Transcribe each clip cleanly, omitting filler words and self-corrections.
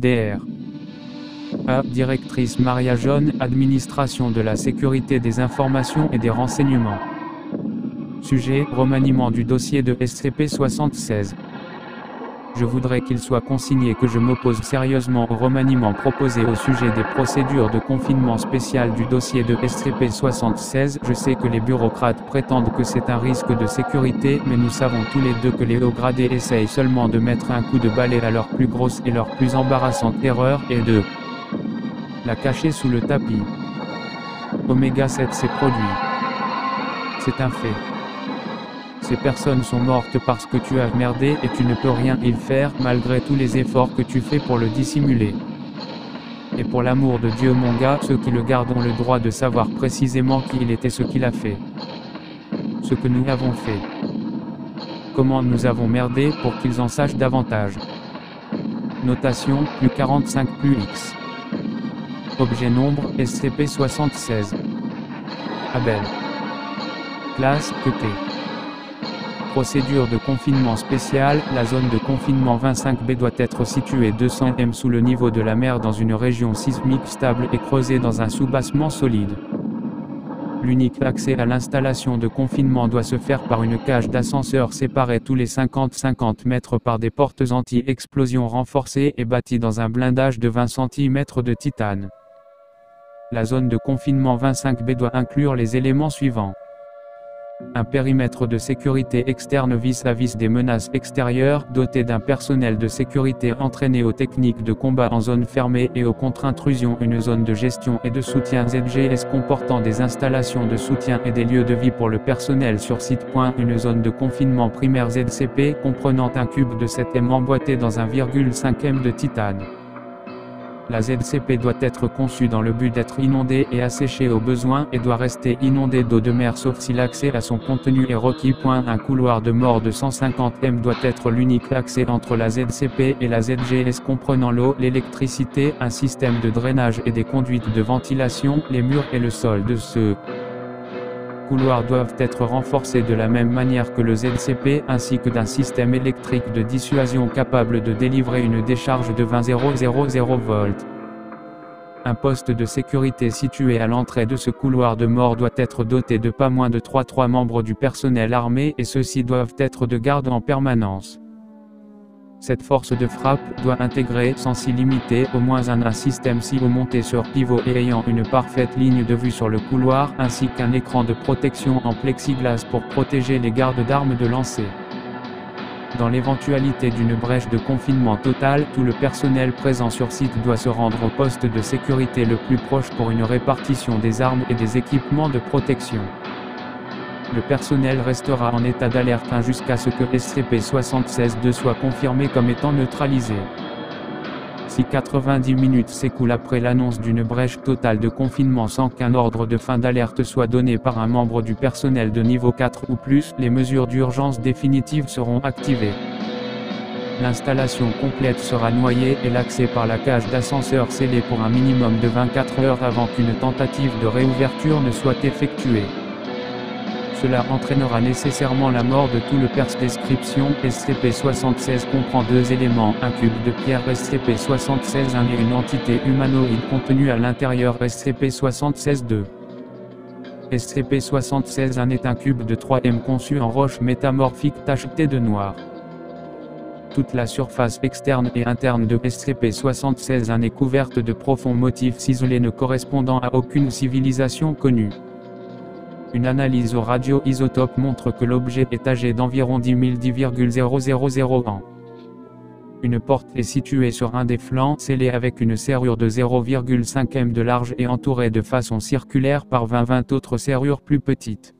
Dr. A. Directrice Maria John, Administration de la Sécurité des Informations et des Renseignements. Sujet, remaniement du dossier de SCP-76. Je voudrais qu'il soit consigné que je m'oppose sérieusement au remaniement proposé au sujet des procédures de confinement spécial du dossier de SCP-76. Je sais que les bureaucrates prétendent que c'est un risque de sécurité, mais nous savons tous les deux que les hauts gradés essayent seulement de mettre un coup de balai à leur plus grosse et leur plus embarrassante erreur, et de la cacher sous le tapis. Oméga 7 s'est produit. C'est un fait. Ces personnes sont mortes parce que tu as merdé et tu ne peux rien y faire malgré tous les efforts que tu fais pour le dissimuler. Et pour l'amour de Dieu mon gars, ceux qui le gardent ont le droit de savoir précisément qui il était, ce qu'il a fait. Ce que nous avons fait. Comment nous avons merdé pour qu'ils en sachent davantage. Notation, plus 45 plus X. Objet nombre, SCP-76. Abel. Classe, QT. Procédure de confinement spécial, la zone de confinement 25B doit être située 200 m sous le niveau de la mer dans une région sismique stable et creusée dans un soubassement solide. L'unique accès à l'installation de confinement doit se faire par une cage d'ascenseur séparée tous les 50-50 mètres par des portes anti-explosion renforcées et bâties dans un blindage de 20 cm de titane. La zone de confinement 25B doit inclure les éléments suivants. Un périmètre de sécurité externe vis-à-vis des menaces extérieures, doté d'un personnel de sécurité entraîné aux techniques de combat en zone fermée et aux contre-intrusions. Une zone de gestion et de soutien ZGS comportant des installations de soutien et des lieux de vie pour le personnel sur site. Une zone de confinement primaire ZCP comprenant un cube de 7 m emboîté dans 1,5 m de titane. La ZCP doit être conçue dans le but d'être inondée et asséchée au besoin et doit rester inondée d'eau de mer sauf si l'accès à son contenu est requis. Un couloir de mort de 150 m doit être l'unique accès entre la ZCP et la ZGS comprenant l'eau, l'électricité, un système de drainage et des conduites de ventilation. Les murs et le sol de ce couloirs doivent être renforcés de la même manière que le ZCP, ainsi que d'un système électrique de dissuasion capable de délivrer une décharge de 20 000 volts. Un poste de sécurité situé à l'entrée de ce couloir de mort doit être doté de pas moins de 3 membres du personnel armé et ceux-ci doivent être de garde en permanence. Cette force de frappe doit intégrer, sans s'y limiter, au moins un système SIO monté sur pivot et ayant une parfaite ligne de vue sur le couloir, ainsi qu'un écran de protection en plexiglas pour protéger les gardes d'armes de lancer. Dans l'éventualité d'une brèche de confinement total, tout le personnel présent sur site doit se rendre au poste de sécurité le plus proche pour une répartition des armes et des équipements de protection. Le personnel restera en état d'alerte jusqu'à ce que SCP-76-2 soit confirmé comme étant neutralisé. Si 90 minutes s'écoulent après l'annonce d'une brèche totale de confinement sans qu'un ordre de fin d'alerte soit donné par un membre du personnel de niveau 4 ou plus, les mesures d'urgence définitives seront activées. L'installation complète sera noyée et l'accès par la cage d'ascenseur scellé pour un minimum de 24 heures avant qu'une tentative de réouverture ne soit effectuée. Cela entraînera nécessairement la mort de tout le personnel. Description, SCP-76 comprend 2 éléments, un cube de pierre SCP-76-1 et une entité humanoïde contenue à l'intérieur SCP-76-2. SCP-76-1 est un cube de 3 m conçu en roche métamorphique tachetée de noir. Toute la surface externe et interne de SCP-76-1 est couverte de profonds motifs ciselés ne correspondant à aucune civilisation connue. Une analyse au radioisotope montre que l'objet est âgé d'environ 10 000 ans. Une porte est située sur un des flancs, scellée avec une serrure de 0,5 m de large et entourée de façon circulaire par 20 autres serrures plus petites.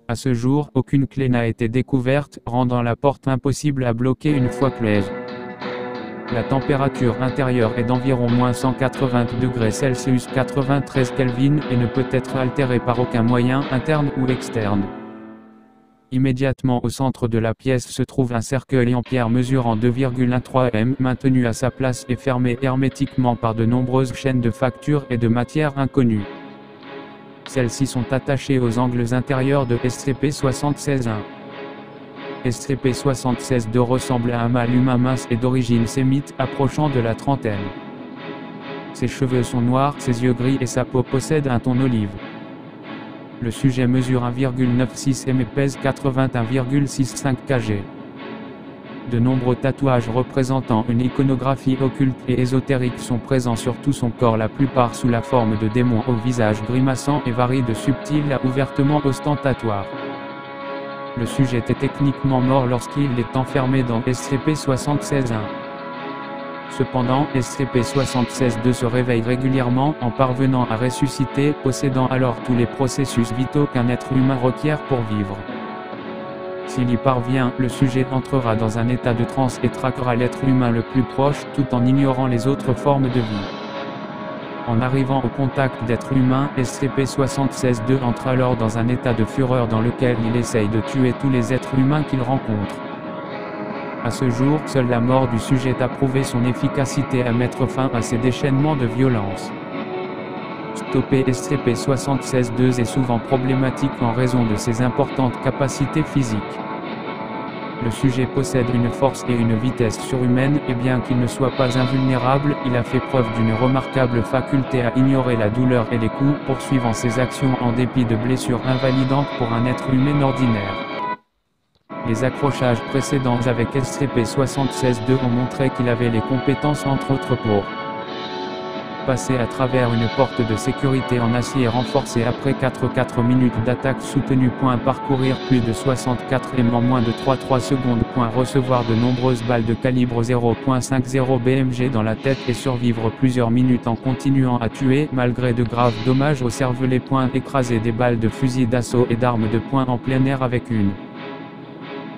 À ce jour, aucune clé n'a été découverte, rendant la porte impossible à bloquer une fois close. La température intérieure est d'environ -180°C 93 Kelvin et ne peut être altérée par aucun moyen interne ou externe. Immédiatement au centre de la pièce se trouve un cercueil en pierre mesurant 2,13 m maintenu à sa place et fermé hermétiquement par de nombreuses chaînes de factures et de matières inconnues. Celles-ci sont attachées aux angles intérieurs de SCP-76-1. SCP-76-2 ressemble à un mâle humain mince et d'origine sémite, approchant de la trentaine. Ses cheveux sont noirs, ses yeux gris et sa peau possède un ton olive. Le sujet mesure 1,96 m et pèse 81,65 kg. De nombreux tatouages représentant une iconographie occulte et ésotérique sont présents sur tout son corps, la plupart sous la forme de démons au visage grimaçant et varient de subtil à ouvertement ostentatoire. Le sujet est techniquement mort lorsqu'il est enfermé dans SCP-76-1. Cependant, SCP-76-2 se réveille régulièrement en parvenant à ressusciter, possédant alors tous les processus vitaux qu'un être humain requiert pour vivre. S'il y parvient, le sujet entrera dans un état de transe et traquera l'être humain le plus proche, tout en ignorant les autres formes de vie. En arrivant au contact d'êtres humains, SCP-76-2 entre alors dans un état de fureur dans lequel il essaye de tuer tous les êtres humains qu'il rencontre. À ce jour, seule la mort du sujet a prouvé son efficacité à mettre fin à ces déchaînements de violence. Stopper SCP-76-2 est souvent problématique en raison de ses importantes capacités physiques. Le sujet possède une force et une vitesse surhumaines, et bien qu'il ne soit pas invulnérable, il a fait preuve d'une remarquable faculté à ignorer la douleur et les coups, poursuivant ses actions en dépit de blessures invalidantes pour un être humain ordinaire. Les accrochages précédents avec SCP-76-2 ont montré qu'il avait les compétences entre autres pour passer à travers une porte de sécurité en acier renforcé après 4 minutes d'attaque soutenue. Parcourir plus de 64 m en moins de 3 secondes. Recevoir de nombreuses balles de calibre 0.50 BMG dans la tête et survivre plusieurs minutes en continuant à tuer, malgré de graves dommages au cervelet. Écraser des balles de fusil d'assaut et d'armes de poing en plein air avec une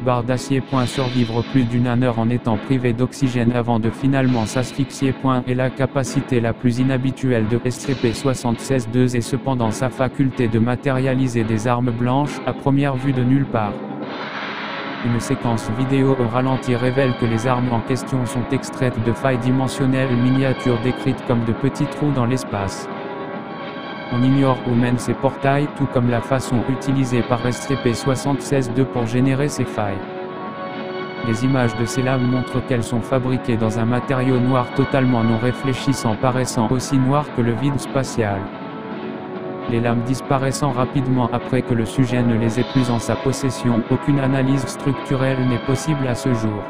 barre d'acier. Survivre plus d'une heure en étant privé d'oxygène avant de finalement s'asphyxier. Est la capacité la plus inhabituelle de SCP-76-2 et cependant sa faculté de matérialiser des armes blanches, à première vue de nulle part. Une séquence vidéo au ralenti révèle que les armes en question sont extraites de failles dimensionnelles miniatures décrites comme de petits trous dans l'espace. On ignore où mènent ces portails, tout comme la façon utilisée par SCP-76-2 pour générer ces failles. Les images de ces lames montrent qu'elles sont fabriquées dans un matériau noir totalement non réfléchissant, paraissant aussi noir que le vide spatial. Les lames disparaissant rapidement après que le sujet ne les ait plus en sa possession. Aucune analyse structurelle n'est possible à ce jour.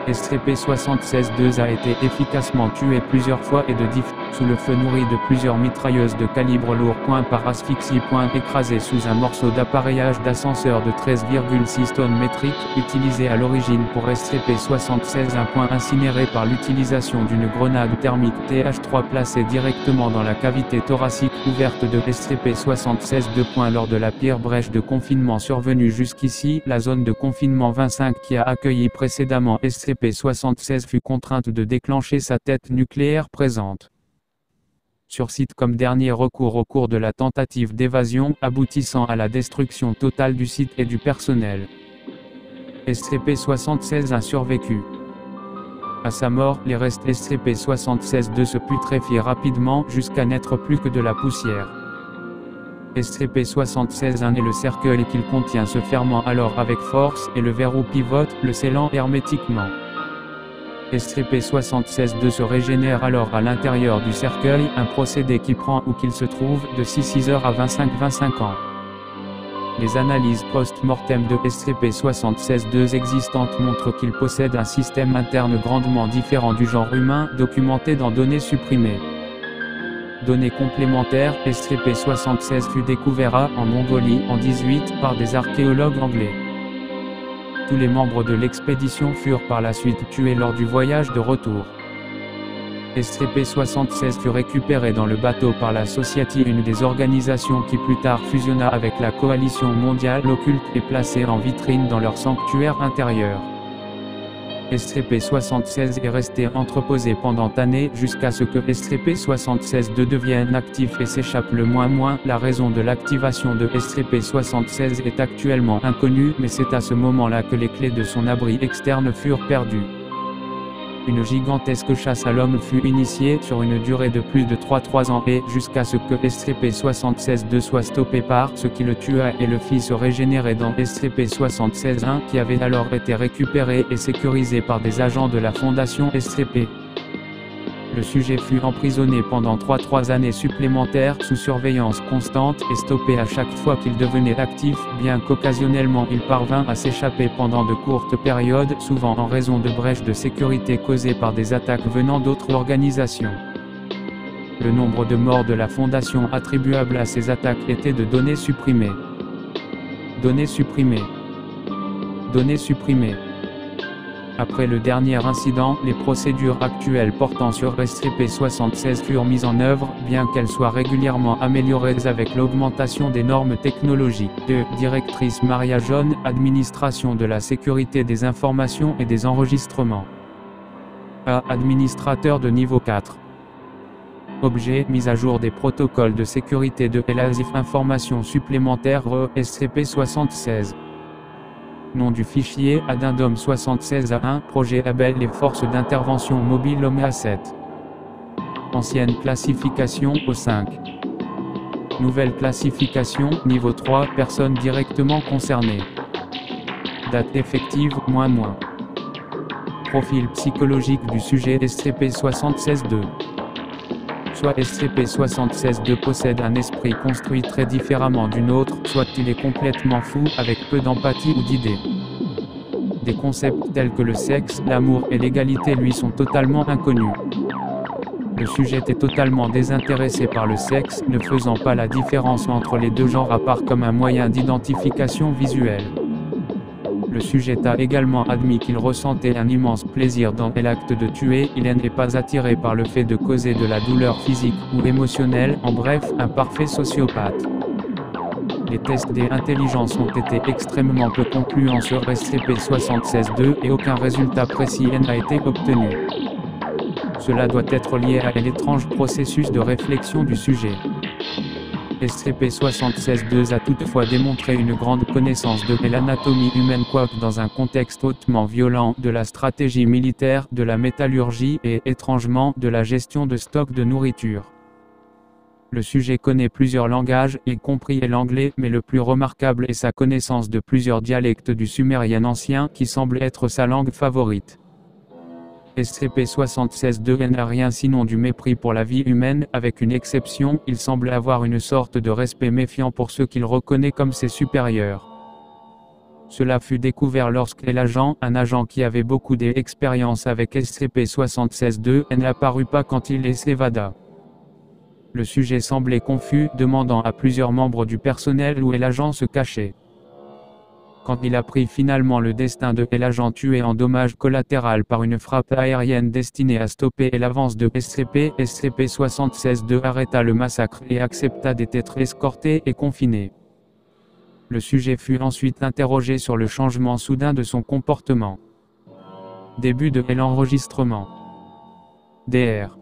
SCP-76-2 a été efficacement tué plusieurs fois et de sous le feu nourri de plusieurs mitrailleuses de calibre lourd. Par asphyxie. Écrasé sous un morceau d'appareillage d'ascenseur de 13,6 tonnes métriques, utilisé à l'origine pour SCP-76-1. Incinéré par l'utilisation d'une grenade thermique TH3 placée directement dans la cavité thoracique ouverte de SCP-76-2. Lors de la pire brèche de confinement survenue jusqu'ici, la zone de confinement 25 qui a accueilli précédemment SCP-76 fut contrainte de déclencher sa tête nucléaire présente sur site comme dernier recours au cours de la tentative d'évasion, aboutissant à la destruction totale du site et du personnel. SCP-76 a survécu. À sa mort, les restes SCP-76-2 se putréfient rapidement jusqu'à n'être plus que de la poussière. SCP-76-1 et le cercueil qu'il contient se ferment alors avec force et le verrou pivote, le scellant hermétiquement. SCP-76-2 se régénère alors à l'intérieur du cercueil, un procédé qui prend où qu'il se trouve de 6 heures à 25 ans. Les analyses post-mortem de SCP-76-2 existantes montrent qu'il possède un système interne grandement différent du genre humain, documenté dans données supprimées. Données complémentaires, SCP-76 fut découvert en Mongolie en 18 par des archéologues anglais. Tous les membres de l'expédition furent par la suite tués lors du voyage de retour. SCP-76 fut récupéré dans le bateau par la Society, une des organisations qui plus tard fusionna avec la Coalition mondiale occulte, et placé en vitrine dans leur sanctuaire intérieur. SCP-76 est resté entreposé pendant années jusqu'à ce que SCP-76-2 devienne actif et s'échappe le moins. La raison de l'activation de SCP-76 est actuellement inconnue, mais c'est à ce moment-là que les clés de son abri externe furent perdues. Une gigantesque chasse à l'homme fut initiée sur une durée de plus de 3 ans et jusqu'à ce que SCP-76-2 soit stoppé par ce qui le tua et le fit se régénérer dans SCP-76-1 qui avait alors été récupéré et sécurisé par des agents de la Fondation SCP. Le sujet fut emprisonné pendant 3 années supplémentaires sous surveillance constante et stoppé à chaque fois qu'il devenait actif, bien qu'occasionnellement il parvint à s'échapper pendant de courtes périodes, souvent en raison de brèches de sécurité causées par des attaques venant d'autres organisations. Le nombre de morts de la Fondation attribuables à ces attaques était de données supprimées. Données supprimées. Données supprimées. Après le dernier incident, les procédures actuelles portant sur SCP-76 furent mises en œuvre, bien qu'elles soient régulièrement améliorées avec l'augmentation des normes technologiques. 2. Directrice Maria John, Administration de la sécurité des informations et des enregistrements. A. Administrateur de niveau 4. Objet, mise à jour des protocoles de sécurité de LASIF. Informations supplémentaires SCP-76. Nom du fichier, Addendum 76A1, Projet Abel, les forces d'intervention mobile OMEA 7. Ancienne classification, O5. Nouvelle classification, niveau 3, personnes directement concernées. Date effective, --. Profil psychologique du sujet SCP-76-2. Soit SCP-76-2 possède un esprit construit très différemment d'une autre, soit il est complètement fou, avec peu d'empathie ou d'idées. Des concepts tels que le sexe, l'amour et l'égalité lui sont totalement inconnus. Le sujet est totalement désintéressé par le sexe, ne faisant pas la différence entre les deux genres à part comme un moyen d'identification visuelle. Le sujet a également admis qu'il ressentait un immense plaisir dans l'acte de tuer, il n'est pas attiré par le fait de causer de la douleur physique ou émotionnelle, en bref, un parfait sociopathe. Les tests des intelligences ont été extrêmement peu concluants sur SCP-76-2 et aucun résultat précis n'a été obtenu. Cela doit être lié à l'étrange processus de réflexion du sujet. SCP-76-2 a toutefois démontré une grande connaissance de l'anatomie humaine quoique dans un contexte hautement violent, de la stratégie militaire, de la métallurgie et, étrangement, de la gestion de stocks de nourriture. Le sujet connaît plusieurs langages, y compris l'anglais, mais le plus remarquable est sa connaissance de plusieurs dialectes du sumérien ancien qui semble être sa langue favorite. SCP-76-2 n'a rien sinon du mépris pour la vie humaine, avec une exception, il semble avoir une sorte de respect méfiant pour ceux qu'il reconnaît comme ses supérieurs. Cela fut découvert lorsque l'agent, un agent qui avait beaucoup d'expérience avec SCP-76-2, n'apparut pas quand il s'évada. Le sujet semblait confus, demandant à plusieurs membres du personnel où l'agent se cachait. Quand il apprit finalement le destin de l'agent tué en dommage collatéral par une frappe aérienne destinée à stopper l'avance de SCP-76-2 arrêta le massacre et accepta d'être escorté et confiné. Le sujet fut ensuite interrogé sur le changement soudain de son comportement. Début de l'enregistrement. Dr.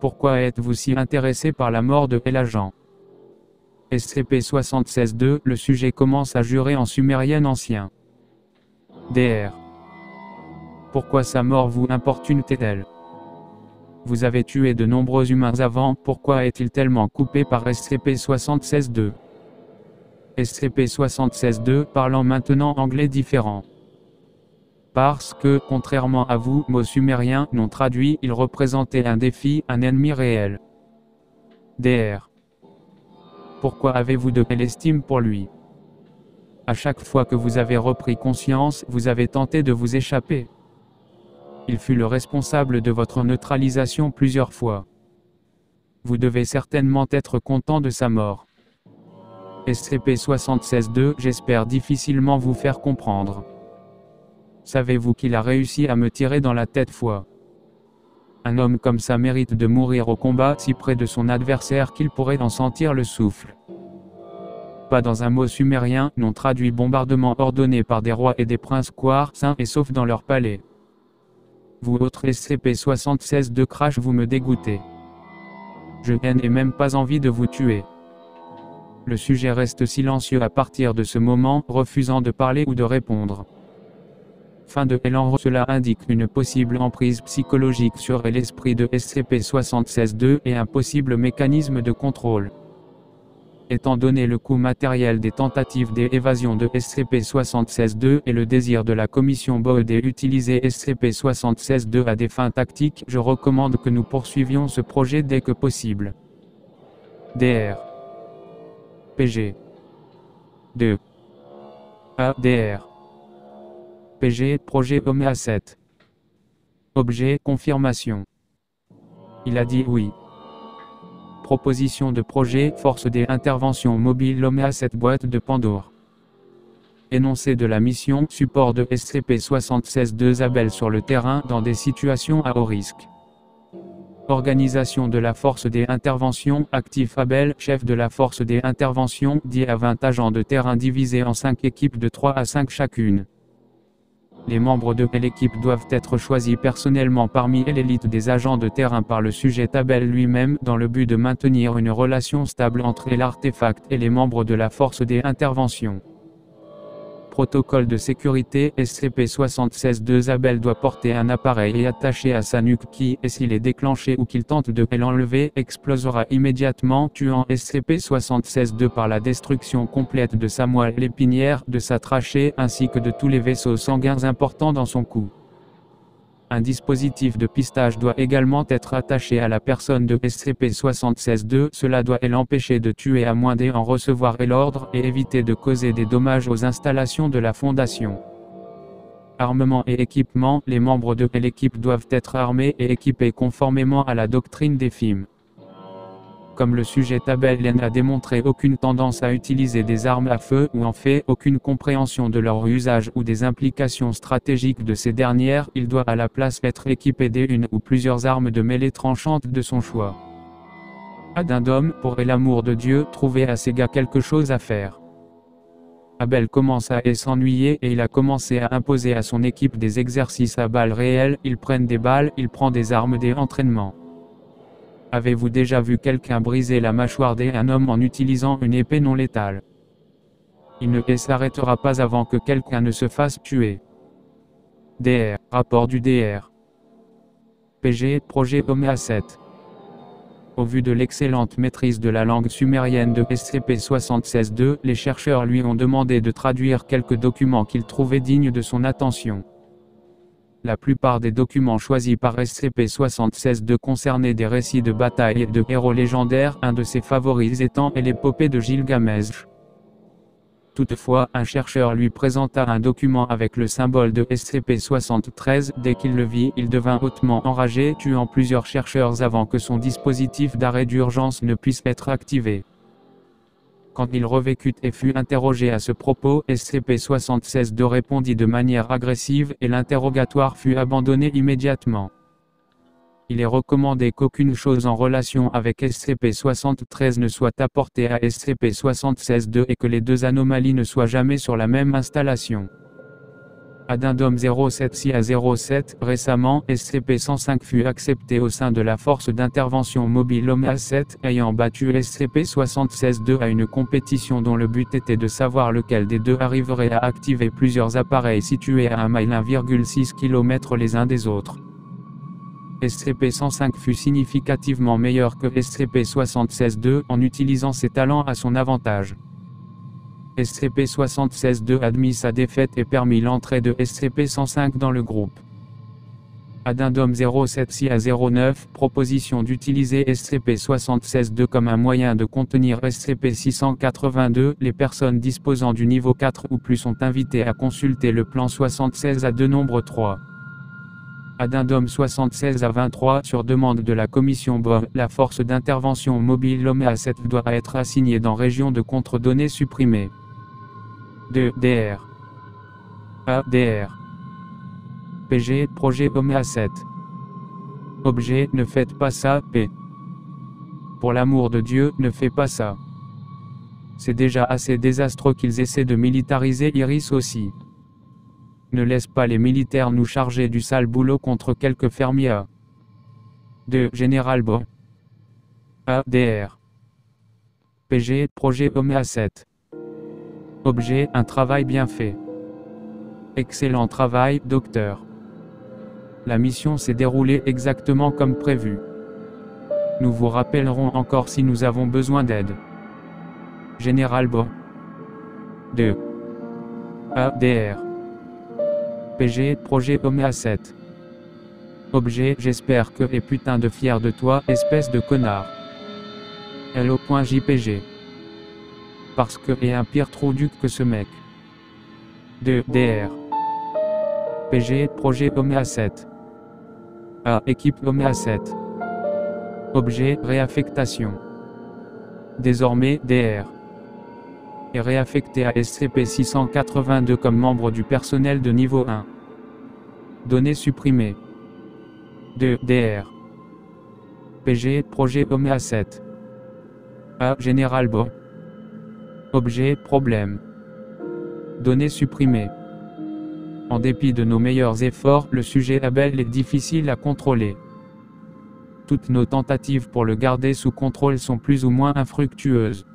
Pourquoi êtes-vous si intéressé par la mort de l'agent ? SCP-76-2, le sujet commence à jurer en sumérien ancien. Dr. Pourquoi sa mort vous importune-t-elle ? Vous avez tué de nombreux humains avant, pourquoi est-il tellement coupé par SCP-76-2 ? SCP-76-2, parlant maintenant anglais différent. Parce que, contrairement à vous, mots sumériens non traduits, il représentait un défi, un ennemi réel. Dr. Pourquoi avez-vous de l'estime pour lui ? À chaque fois que vous avez repris conscience, vous avez tenté de vous échapper. Il fut le responsable de votre neutralisation plusieurs fois. Vous devez certainement être content de sa mort. SCP-76-2, j'espère difficilement vous faire comprendre. Savez-vous qu'il a réussi à me tirer dans la tête fois ? Un homme comme ça mérite de mourir au combat si près de son adversaire qu'il pourrait en sentir le souffle. Pas dans un mot sumérien, non traduit bombardement ordonné par des rois et des princes Quar, sains et saufs dans leur palais. Vous autres SCP-76-2 crash vous me dégoûtez. Je n'ai même pas envie de vous tuer. Le sujet reste silencieux à partir de ce moment, refusant de parler ou de répondre. Fin de Elan. Cela indique une possible emprise psychologique sur l'esprit de SCP-76-2 et un possible mécanisme de contrôle. Étant donné le coût matériel des tentatives d'évasion de SCP-76-2 et le désir de la commission BOE d'utiliser SCP-76-2 à des fins tactiques, je recommande que nous poursuivions ce projet dès que possible. DR PG 2 ADR PG Projet Omega 7 Objet Confirmation. Il a dit oui. Proposition de projet Force des interventions mobiles Omega 7 boîte de Pandore. Énoncé de la mission Support de SCP-76-2 Abel sur le terrain dans des situations à haut risque. Organisation de la force des interventions actif Abel, chef de la force des interventions, dit à 20 agents de terrain divisés en 5 équipes de 3 à 5 chacune. Les membres de l'équipe doivent être choisis personnellement parmi l'élite des agents de terrain par le sujet Abel lui-même dans le but de maintenir une relation stable entre l'artefact et les membres de la force des interventions. Protocole de sécurité SCP-76-2 Abel doit porter un appareil attaché à sa nuque qui, et s'il est déclenché ou qu'il tente de l'enlever, explosera immédiatement, tuant SCP-76-2 par la destruction complète de sa moelle épinière, de sa trachée, ainsi que de tous les vaisseaux sanguins importants dans son cou. Un dispositif de pistage doit également être attaché à la personne de SCP-76-2, cela doit l'empêcher de tuer à moins d'en recevoir l'ordre et éviter de causer des dommages aux installations de la Fondation. Armement et équipement, les membres de l'équipe doivent être armés et équipés conformément à la doctrine des FIM. Comme le sujet Abel n'a démontré aucune tendance à utiliser des armes à feu ou en fait aucune compréhension de leur usage ou des implications stratégiques de ces dernières, il doit à la place être équipé d'une ou plusieurs armes de mêlée tranchantes de son choix. Addendum, pour l'amour de Dieu, trouvez à ces gars quelque chose à faire. Abel commence à s'ennuyer et il a commencé à imposer à son équipe des exercices à balles réelles, ils prennent des balles, il prend des armes des entraînements. Avez-vous déjà vu quelqu'un briser la mâchoire d'un homme en utilisant une épée non létale? Il ne s'arrêtera pas avant que quelqu'un ne se fasse tuer. DR, rapport du DR. PG, projet Omega 7. Au vu de l'excellente maîtrise de la langue sumérienne de SCP-76-2, les chercheurs lui ont demandé de traduire quelques documents qu'ils trouvaient dignes de son attention. La plupart des documents choisis par SCP-76-2 concernaient des récits de bataille et de héros légendaires, un de ses favoris étant l'épopée de Gilgamesh. Toutefois, un chercheur lui présenta un document avec le symbole de SCP-73, dès qu'il le vit, il devint hautement enragé, tuant plusieurs chercheurs avant que son dispositif d'arrêt d'urgence ne puisse être activé. Quand il revécut et fut interrogé à ce propos, SCP-76-2 répondit de manière agressive et l'interrogatoire fut abandonné immédiatement. Il est recommandé qu'aucune chose en relation avec SCP-73 ne soit apportée à SCP-76-2 et que les deux anomalies ne soient jamais sur la même installation. Addendum 07-CA07, récemment, SCP-105 fut accepté au sein de la force d'intervention mobile Omega 7, ayant battu SCP-76-2 à une compétition dont le but était de savoir lequel des deux arriverait à activer plusieurs appareils situés à 1,6 km les uns des autres. SCP-105 fut significativement meilleur que SCP-76-2 en utilisant ses talents à son avantage. SCP-76-2 admit sa défaite et permit l'entrée de SCP-105 dans le groupe. Addendum 07-CA09, proposition d'utiliser SCP-76-2 comme un moyen de contenir SCP-682. Les personnes disposant du niveau 4 ou plus sont invitées à consulter le plan 76 à 2 nombre 3. Addendum 76 à 23 sur demande de la commission BOE, la force d'intervention mobile Omega 7 doit être assignée dans région de contre-données supprimée. 2. DR ADR PG, projet Omega 7. Objet, ne faites pas ça, P. Pour l'amour de Dieu, ne fais pas ça. C'est déjà assez désastreux qu'ils essaient de militariser Iris aussi. Ne laisse pas les militaires nous charger du sale boulot contre quelques fermiers. 2. Général BOE ADR PG, projet Omega 7. Objet, un travail bien fait. Excellent travail, docteur. La mission s'est déroulée exactement comme prévu. Nous vous rappellerons encore si nous avons besoin d'aide. Général Bo. 2. ADR. PG, projet Oméa 7. Objet, j'espère que est putain de fier de toi, espèce de connard. LO.JPG. Parce que est un pire trou duc que ce mec. 2. DR. PG, projet Oméa 7. A. Équipe Oméa 7. Objet, réaffectation. Désormais, DR est réaffecté à SCP-682 comme membre du personnel de niveau 1. Données supprimées. 2. DR. PG, projet Oméa 7. A. Général Bo. Objet, problème. Données supprimées. En dépit de nos meilleurs efforts, le sujet Abel est difficile à contrôler. Toutes nos tentatives pour le garder sous contrôle sont plus ou moins infructueuses.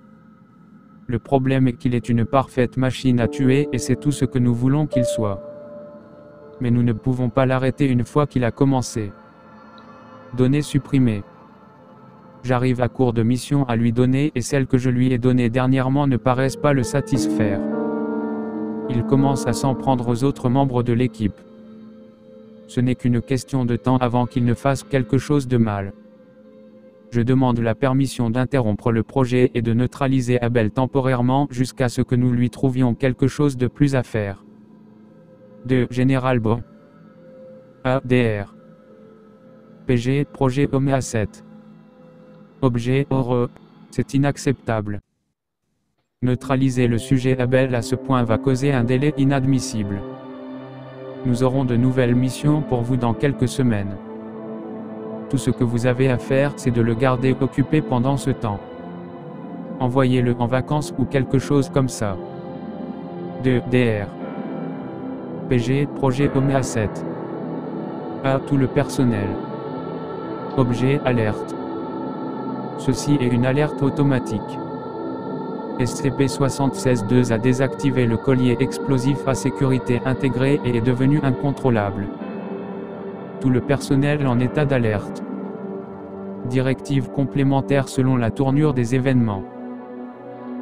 Le problème est qu'il est une parfaite machine à tuer et c'est tout ce que nous voulons qu'il soit. Mais nous ne pouvons pas l'arrêter une fois qu'il a commencé. Données supprimées. J'arrive à court de missions à lui donner et celles que je lui ai données dernièrement ne paraissent pas le satisfaire. Il commence à s'en prendre aux autres membres de l'équipe. Ce n'est qu'une question de temps avant qu'il ne fasse quelque chose de mal. Je demande la permission d'interrompre le projet et de neutraliser Abel temporairement jusqu'à ce que nous lui trouvions quelque chose de plus à faire. 2. Général Bo. ADR. PG, projet Oméa 7. Objet, heureux. C'est inacceptable. Neutraliser le sujet Abel à ce point va causer un délai inadmissible. Nous aurons de nouvelles missions pour vous dans quelques semaines. Tout ce que vous avez à faire, c'est de le garder occupé pendant ce temps. Envoyez-le en vacances ou quelque chose comme ça. 2. DR. PG, projet Oméa 7. A. Tout le personnel. Objet, alerte. Ceci est une alerte automatique. SCP-76-2 a désactivé le collier explosif à sécurité intégré et est devenu incontrôlable. Tout le personnel en état d'alerte. Directive complémentaire selon la tournure des événements.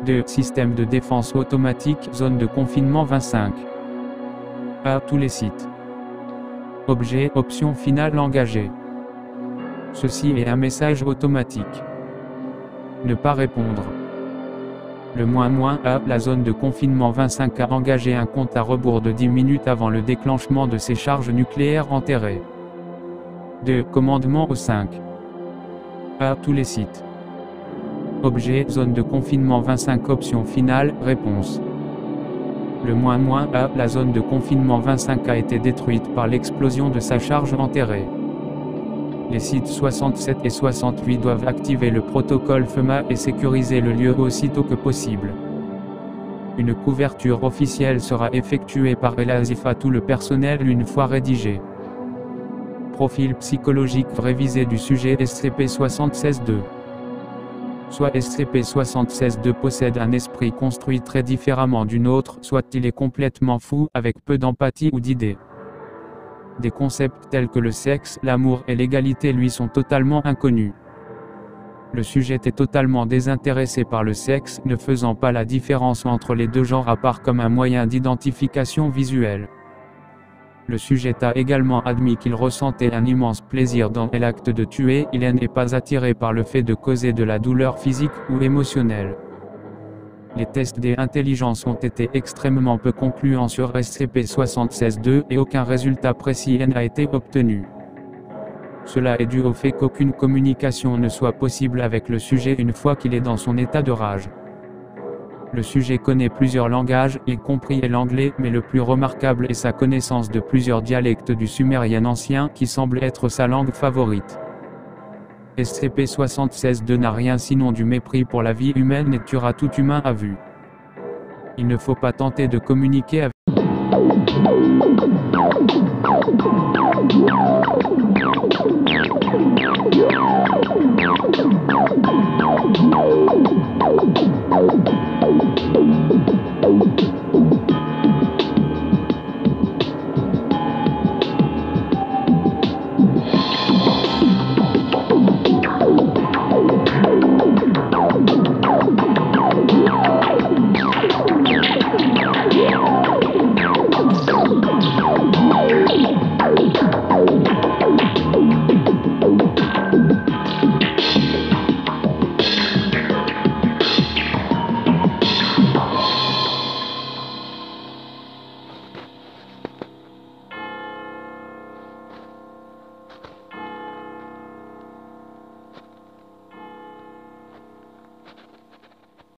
2. Système de défense automatique, zone de confinement 25. A. Tous les sites. Objet, option finale engagée. Ceci est un message automatique. Ne pas répondre. Le -A, la zone de confinement 25 a engagé un compte à rebours de 10 minutes avant le déclenchement de ses charges nucléaires enterrées. 2. Commandement au 5. A. Tous les sites. Objet, zone de confinement 25 option finale, réponse. Le -A, la zone de confinement 25 a été détruite par l'explosion de sa charge enterrée. Les sites 67 et 68 doivent activer le protocole FEMA et sécuriser le lieu aussitôt que possible. Une couverture officielle sera effectuée par El-Azif à tout le personnel une fois rédigé. Profil psychologique révisé du sujet SCP-76-2. Soit SCP-76-2 possède un esprit construit très différemment d'une autre, soit il est complètement fou, avec peu d'empathie ou d'idées. Des concepts tels que le sexe, l'amour et l'égalité lui sont totalement inconnus. Le sujet est totalement désintéressé par le sexe, ne faisant pas la différence entre les deux genres à part comme un moyen d'identification visuelle. Le sujet a également admis qu'il ressentait un immense plaisir dans l'acte de tuer, il n'est pas attiré par le fait de causer de la douleur physique ou émotionnelle. Les tests des intelligences ont été extrêmement peu concluants sur SCP-76-2 et aucun résultat précis n'a été obtenu. Cela est dû au fait qu'aucune communication ne soit possible avec le sujet une fois qu'il est dans son état de rage. Le sujet connaît plusieurs langages, y compris l'anglais, mais le plus remarquable est sa connaissance de plusieurs dialectes du sumérien ancien qui semble être sa langue favorite. SCP-76-2 n'a rien sinon du mépris pour la vie humaine et tuera tout humain à vue. Il ne faut pas tenter de communiquer avec